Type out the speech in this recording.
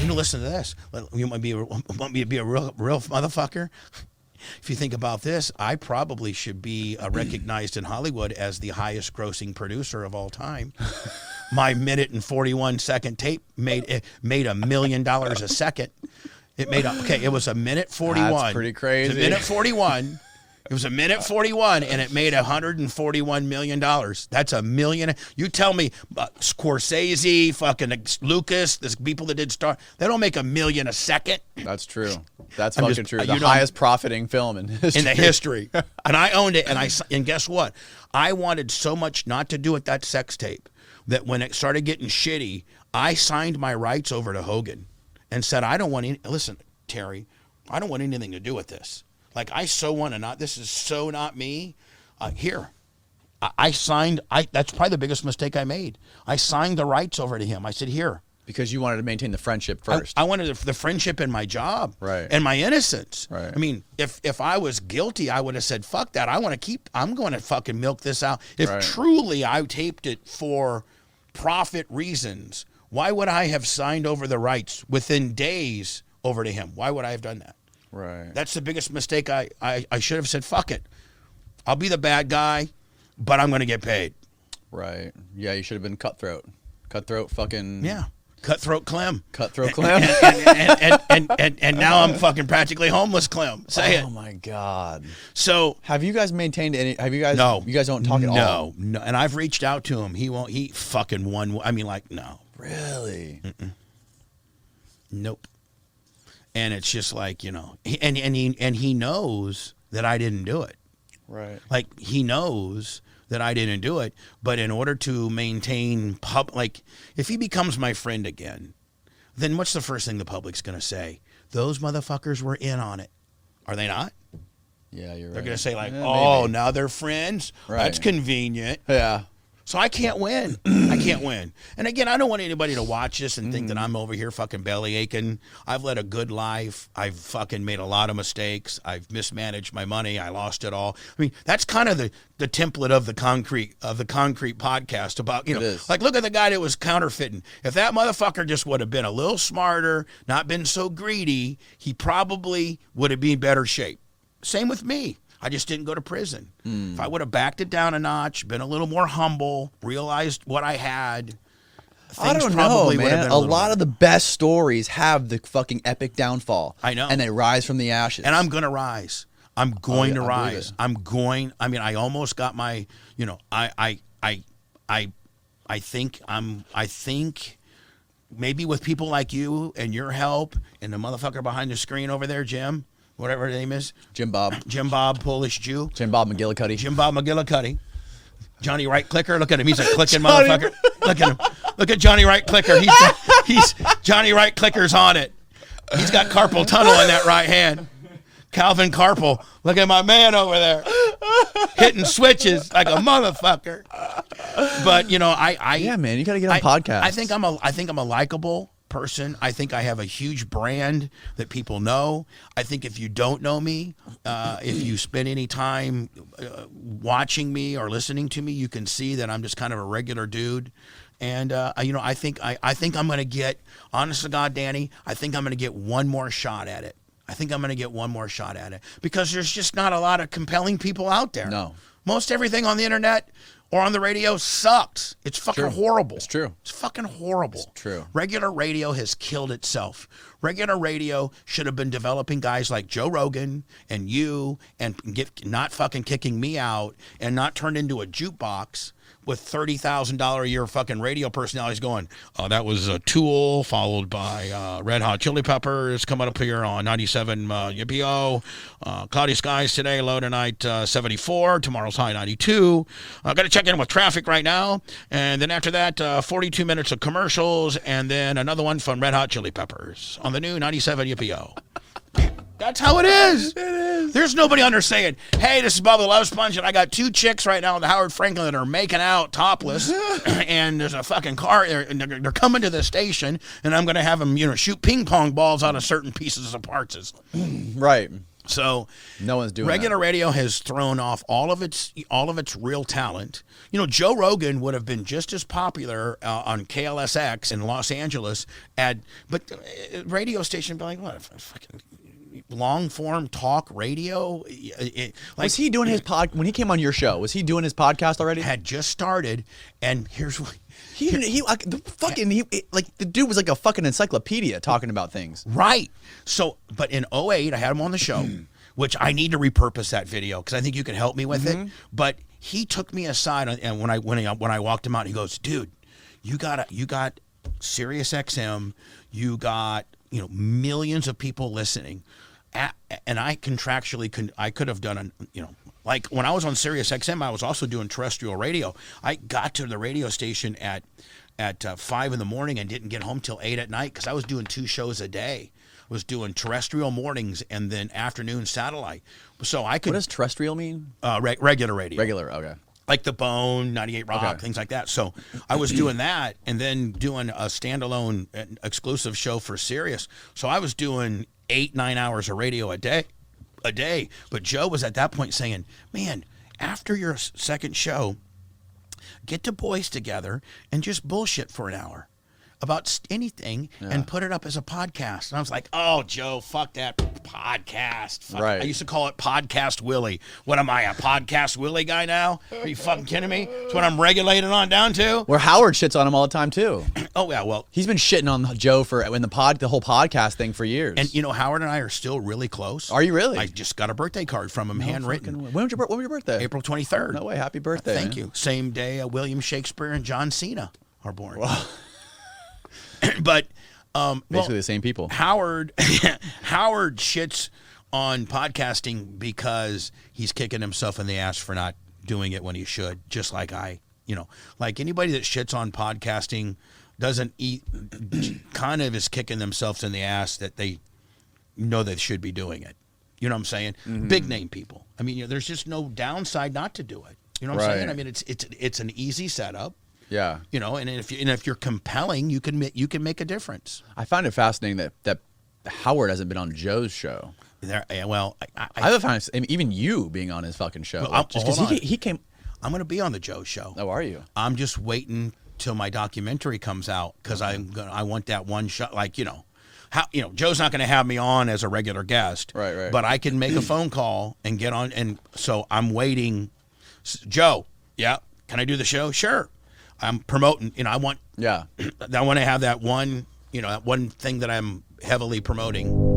And listen to this. You want me to be a real motherfucker? If you think about this, I probably should be recognized in Hollywood as the highest grossing producer of all time. My minute and 41-second tape made $1 million a second. It was a minute 41. That's pretty crazy. It was a minute 41. It was a minute 41, and it made $141 million. That's $1 million. You tell me, Scorsese, fucking Lucas, the people that did Star, they don't make $1 million a second. That's true. That's fucking true. The highest profiting film in history. In the history. And I owned it, and guess what? I wanted so much not to do with that sex tape that when it started getting shitty, I signed my rights over to Hogan and said, I don't want any, listen, Terry, I don't want anything to do with this. Like, I so want to not, this is so not me. Here, I signed, that's probably the biggest mistake I made. I signed the rights over to him. I said, here. Because you wanted to maintain the friendship first. I wanted the friendship in my job. Right. And my innocence. Right. I mean, if I was guilty, I would have said, fuck that. I'm going to fucking milk this out. If truly I taped it for profit reasons, why would I have signed over the rights within days over to him? Why would I have done that? Right. That's the biggest mistake. I should have said, fuck it. I'll be the bad guy, but I'm going to get paid. Right. Yeah, you should have been Cutthroat. Cutthroat fucking... Yeah. Cutthroat Clem. Cutthroat Clem. And now I'm fucking practically homeless Clem. Say it. Oh, my God. So... Have you guys maintained any... Have you guys... No. You guys don't talk at all? No. And I've reached out to him. He fucking won. I mean, like, no. Really? Mm-mm. Nope. And it's just like, and he knows that I didn't do it. Right. Like, he knows that I didn't do it, but in order to maintain like, if he becomes my friend again, then what's the first thing the public's going to say? Those motherfuckers were in on it. Are they not? Yeah, you're right. They're going to say like, maybe. Now they're friends. Right. That's convenient. Yeah. So I can't win. I can't win. And again, I don't want anybody to watch this and think that I'm over here fucking belly aching. I've led a good life. I've fucking made a lot of mistakes. I've mismanaged my money. I lost it all. I mean, that's kind of the template of the concrete podcast about, like, look at the guy that was counterfeiting. If that motherfucker just would have been a little smarter, not been so greedy, he probably would have been in better shape. Same with me. I just didn't go to prison. If I would have backed it down a notch, been a little more humble, realized what I had, I don't know, man. A lot of the best stories have the fucking epic downfall. I know. And they rise from the ashes. And I'm going to rise. I'm going to rise. I mean, I almost got my, I think maybe with people like you and your help and the motherfucker behind the screen over there, Jim, whatever his name is. Jim Bob, Polish Jew. Jim Bob McGillicuddy. Johnny Right Clicker. Look at him. He's a clicking motherfucker. Look at him. Look at Johnny Right Clicker. He's Johnny Right Clicker's on it. He's got carpal tunnel in that right hand. Calvin Carpal. Look at my man over there. Hitting switches like a motherfucker. But, yeah, man, you got to get on podcasts. I think I'm a likable person. I think I have a huge brand that people know. I think if you don't know me, if you spend any time watching me or listening to me, you can see that I'm just kind of a regular dude. And I think I'm going to get, honest to God, Danny, I think I'm going to get one more shot at it. Because there's just not a lot of compelling people out there. No. Most everything on the internet or on the radio sucks. It's fucking horrible. It's true. It's fucking horrible. It's true. Regular radio has killed itself. Regular radio should have been developing guys like Joe Rogan and you and not fucking kicking me out and not turned into a jukebox with $30,000 a year fucking radio personalities going, that was a Tool, followed by Red Hot Chili Peppers, coming up here on 97 YPO. Cloudy skies today, low tonight 74, tomorrow's high 92. Got to check in with traffic right now. And then after that, 42 minutes of commercials, and then another one from Red Hot Chili Peppers on the new 97 YPO. That's how it is. It is. There's nobody under saying, hey, this is Bubba the Love Sponge, and I got two chicks right now with Howard Franklin that are making out topless, and there's a fucking car, and they're coming to the station, and I'm going to have them, shoot ping pong balls out of certain pieces of parts. Right. So no one's doing regular radio has thrown off all of its real talent. You know, Joe Rogan would have been just as popular on KLSX in Los Angeles, but radio station be like, what, fucking long form talk radio? Was he doing his when he came on your show? Was he doing his podcast already? Had just started, and here's what. The dude was like a fucking encyclopedia talking about things. Right. So, but in 2008, I had him on the show, which I need to repurpose that video because I think you can help me with it. But he took me aside, and when I walked him out, he goes, "Dude, you got Sirius XM, you got millions of people listening, and I contractually I could have done like when I was on Sirius XM, I was also doing terrestrial radio. I got to the radio station at 5 in the morning and didn't get home till 8 at night because I was doing 2 shows a day. I was doing terrestrial mornings and then afternoon satellite. So I could. What does terrestrial mean? Regular radio. Regular, okay. Like The Bone, 98 Rock, things like that. So I was doing that and then doing a standalone exclusive show for Sirius. So I was doing 8-9 hours of radio a day. But Joe was at that point saying, man, after your second show, get the boys together and just bullshit for an hour about anything and put it up as a podcast. And I was like, oh, Joe, fuck that podcast. Fuck. Right. I used to call it Podcast Willie. What am I, a Podcast Willie guy now? Are you fucking kidding me? That's what I'm regulated on down to? Where Howard shits on him all the time, too. Oh, yeah, well. He's been shitting on Joe for the whole podcast thing for years. And, Howard and I are still really close. Are you really? I just got a birthday card from him, handwritten. When was your birthday? April 23rd. No way. Happy birthday. Thank you. Same day William Shakespeare and John Cena are born. Wow. But basically the same people. Howard shits on podcasting because he's kicking himself in the ass for not doing it when he should, just like like anybody that shits on podcasting doesn't kind of is kicking themselves in the ass that they know they should be doing it. You know what I'm saying? Mm-hmm. Big name people. I mean, there's just no downside not to do it. You know what I'm saying? I mean, it's an easy setup. Yeah. And if you're compelling, you can make a difference. I find it fascinating that Howard hasn't been on Joe's show. I find even you being on his fucking show. Well, just because he came. I'm going to be on the Joe show. Oh, are you? I'm just waiting till my documentary comes out because I want that one shot. Like Joe's not going to have me on as a regular guest. Right. But I can make a phone call and get on, and so I'm waiting. Joe, yeah, can I do the show? Sure. I'm promoting. I want to have that one. That one thing that I'm heavily promoting.